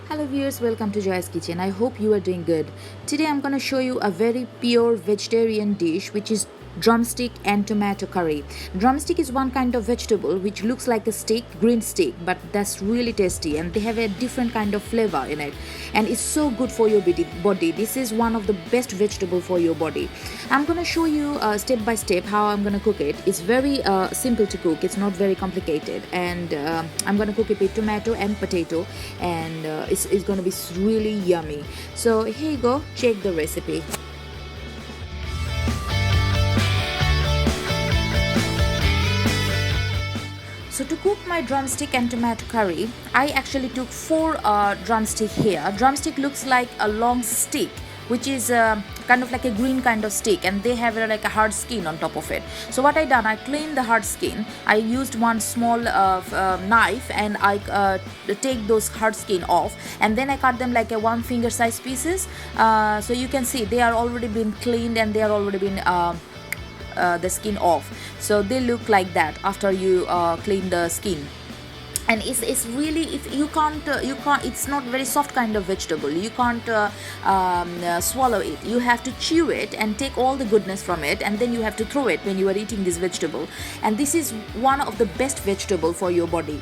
Hello viewers, welcome to Joy's Kitchen. I hope you are doing good. Today I'm going to show you a very pure vegetarian dish which is drumstick and tomato curry. Drumstick is one kind of vegetable which looks like a steak, green steak, but that's really tasty and they have a different kind of flavor in it and it's so good for your body. This is one of the best vegetable for your body. I'm going to show you step by step how I'm going to cook it. It's very simple to cook. It's not very complicated and I'm going to cook it with tomato and potato and it's going to be really yummy. So here you go, check the recipe. So to cook my drumstick and tomato curry, I actually took 4 drumstick here. Drumstick looks like a long stick which is kind of like a green kind of stick and they have like a hard skin on top of it. So what I done, I cleaned the hard skin. I used one small knife and I take those hard skin off and then I cut them like a 1 finger size pieces. So you can see they are already been cleaned and they are already been the skin off, so they look like that after you clean the skin. And it's really, if you can't it's not very soft kind of vegetable. You can't swallow it. You have to chew it and take all the goodness from it, and then you have to throw it when you are eating this vegetable. And this is one of the best vegetable for your body.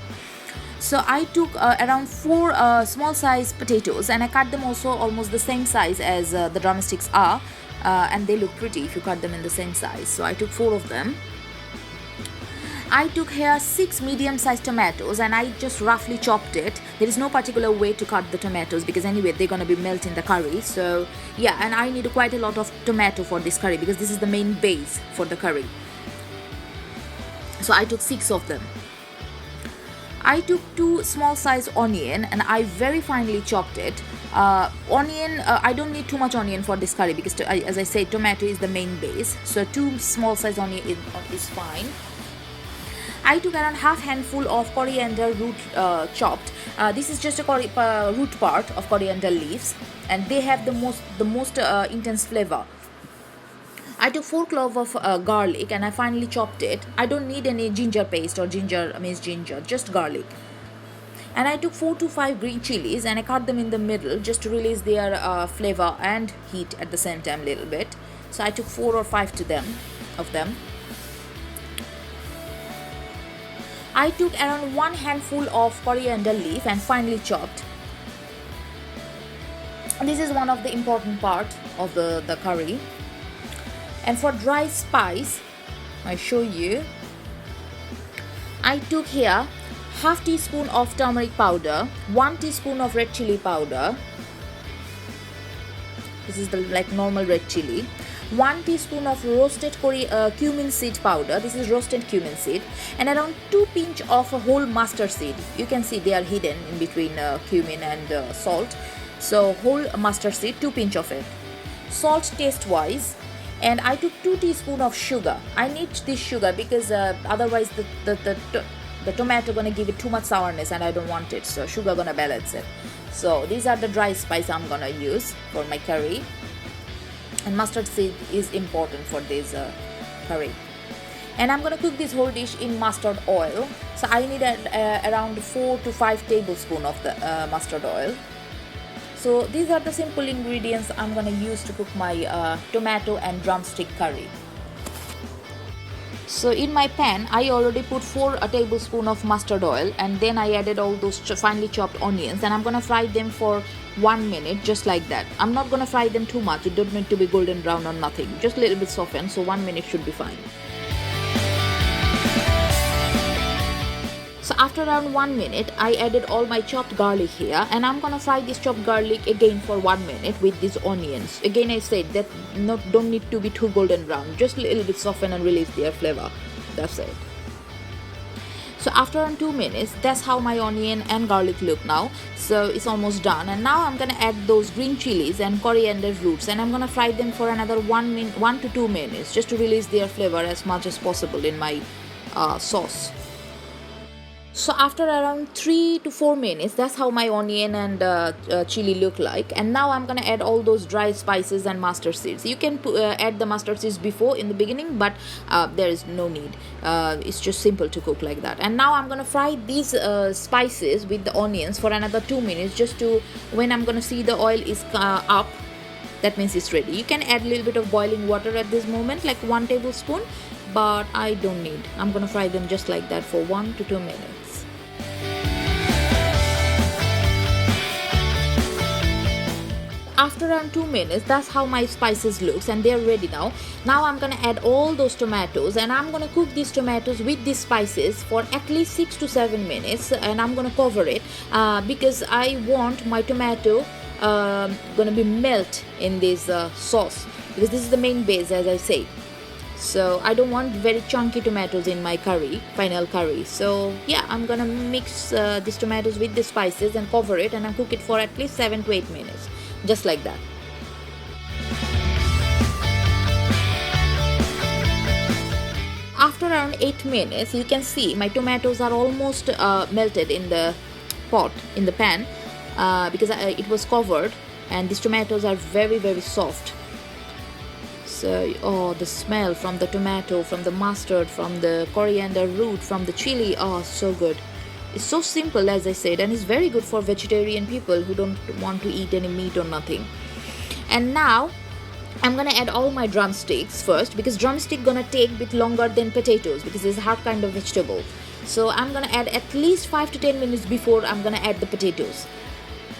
So I took around 4 small size potatoes and I cut them also almost the same size as the drumsticks are, and they look pretty if you cut them in the same size. So I took 4 of them. I took here 6 medium-sized tomatoes and I just roughly chopped it. There is no particular way to cut the tomatoes because anyway they're going to be melt in the curry. So yeah, and I need quite a lot of tomato for this curry because this is the main base for the curry. So I took 6 of them. I took 2 small size onion and I very finely chopped it. Onion, I don't need too much onion for this curry because as I said, tomato is the main base. So 2 small size onion is fine. I took around half handful of coriander root chopped. This is just a root part of coriander leaves and they have the most intense flavor. I took 4 cloves of garlic and I finally chopped it. I don't need any ginger paste or ginger means ginger, just garlic. And I took 4 to 5 green chilies and I cut them in the middle just to release their flavor and heat at the same time a little bit. So I took 4 or 5 of them. I took around 1 handful of coriander leaf and finely chopped. This is one of the important part of the curry. And for dry spice, I show you. I took here half teaspoon of turmeric powder, 1 teaspoon of red chili powder. This is the like normal red chili. 1 teaspoon of roasted cumin seed powder. This is roasted cumin seed. And around 2 pinch of a whole mustard seed. You can see they are hidden in between cumin and salt. So whole mustard seed, 2 pinch of it. Salt taste wise. And I took 2 teaspoon of sugar. I need this sugar because otherwise the tomato gonna give it too much sourness and I don't want it. So sugar gonna balance it. So these are the dry spice I'm gonna use for my curry. And mustard seed is important for this curry. And I'm gonna cook this whole dish in mustard oil. So I need around 4 to 5 tablespoons of the mustard oil. So these are the simple ingredients I'm gonna use to cook my tomato and drumstick curry. So in my pan, I already put 4 tablespoons of mustard oil and then I added all those finely chopped onions and I'm gonna fry them for 1 minute just like that. I'm not gonna fry them too much. It don't need to be golden brown or nothing. Just a little bit softened, so 1 minute should be fine. So after around 1 minute, I added all my chopped garlic here and I'm gonna fry this chopped garlic again for 1 minute with these onions. Again I said that don't need to be too golden brown, just a little bit soften and release their flavor. That's it. So after around 2 minutes, that's how my onion and garlic look now. So it's almost done and now I'm gonna add those green chilies and coriander roots and I'm gonna fry them for another 1 to 2 minutes just to release their flavor as much as possible in my sauce. So after around 3 to 4 minutes, that's how my onion and chili look like. And now I'm gonna add all those dry spices and mustard seeds. You can add the mustard seeds before in the beginning, but there is no need. It's just simple to cook like that. And now I'm gonna fry these spices with the onions for another 2 minutes, just to, when I'm gonna see the oil is up, that means it's ready. You can add a little bit of boiling water at this moment, like 1 tablespoon, but I don't need. I'm gonna fry them just like that for 1 to 2 minutes. After around 2 minutes, that's how my spices looks, and they're ready now. Now I'm gonna add all those tomatoes, and I'm gonna cook these tomatoes with these spices for at least 6 to 7 minutes, and I'm gonna cover it because I want my tomato gonna be melt in this sauce, because this is the main base, as I say. So I don't want very chunky tomatoes in my curry, final curry. So yeah, I'm gonna mix these tomatoes with the spices and cover it, and I'll cook it for at least 7 to 8 minutes, just like that. After around 8 minutes, you can see my tomatoes are almost melted in the pot, in the pan, because it was covered, and these tomatoes are very, very soft. So, oh, the smell from the tomato, from the mustard, from the coriander root, from the chili, oh, so good. It's so simple, as I said, and it's very good for vegetarian people who don't want to eat any meat or nothing. And now I'm gonna add all my drumsticks first, because drumstick gonna take a bit longer than potatoes, because it's a hard kind of vegetable. So I'm gonna add at least 5 to 10 minutes before I'm gonna add the potatoes.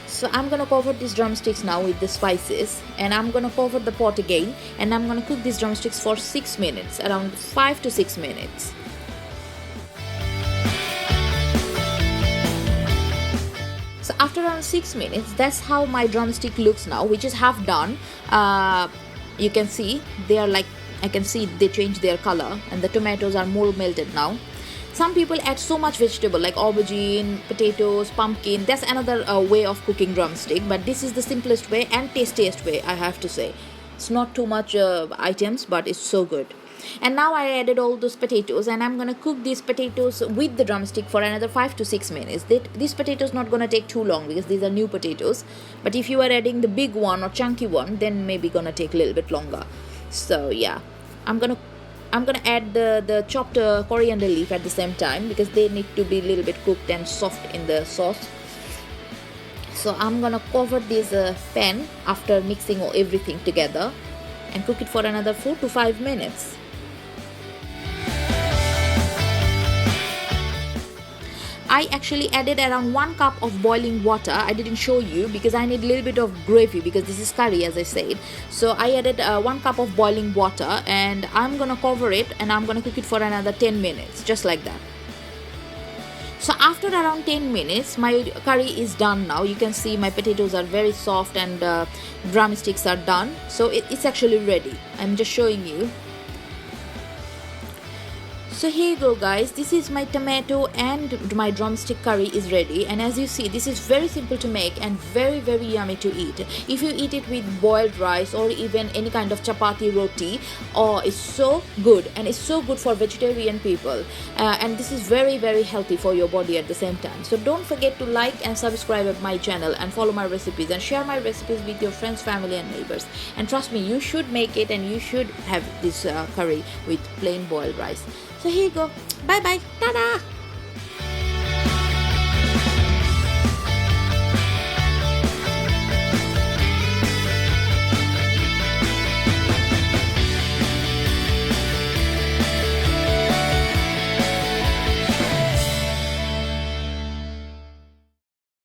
So I'm gonna cover these drumsticks now with the spices, and I'm gonna cover the pot again, and I'm gonna cook these drumsticks for 6 minutes, around 5 to 6 minutes. So after around 6 minutes, that's how my drumstick looks now, which is half done. You can see they are like, I can see they change their color, and the tomatoes are more melted now. Some people add so much vegetable like aubergine, potatoes, pumpkin. That's another way of cooking drumstick, but this is the simplest way and tastiest way, I have to say. It's not too much items, but it's so good. And now I added all those potatoes, and I'm gonna cook these potatoes with the drumstick for another 5 to 6 minutes. These potatoes not gonna take too long, because these are new potatoes. But if you are adding the big one or chunky one, then maybe gonna take a little bit longer. So yeah, I'm gonna add the chopped coriander leaf at the same time, because they need to be a little bit cooked and soft in the sauce. So I'm gonna cover this pan after mixing everything together, and cook it for another 4 to 5 minutes. I actually added around 1 cup of boiling water. I didn't show you because I need a little bit of gravy, because this is curry, as I said. So I added 1 cup of boiling water, and I'm gonna cover it, and I'm gonna cook it for another 10 minutes, just like that. So after around 10 minutes, my curry is done now. You can see my potatoes are very soft, and drumsticks are done. So it's actually ready. I'm just showing you. So here you go, guys, this is my tomato and my drumstick curry is ready, and as you see, this is very simple to make and very, very yummy to eat. If you eat it with boiled rice or even any kind of chapati, roti, oh, it's so good, and it's so good for vegetarian people, and this is very, very healthy for your body at the same time. So don't forget to like and subscribe at my channel, and follow my recipes, and share my recipes with your friends, family and neighbors. And trust me, you should make it, and you should have this curry with plain boiled rice. So here you go. Bye bye. Ta-da.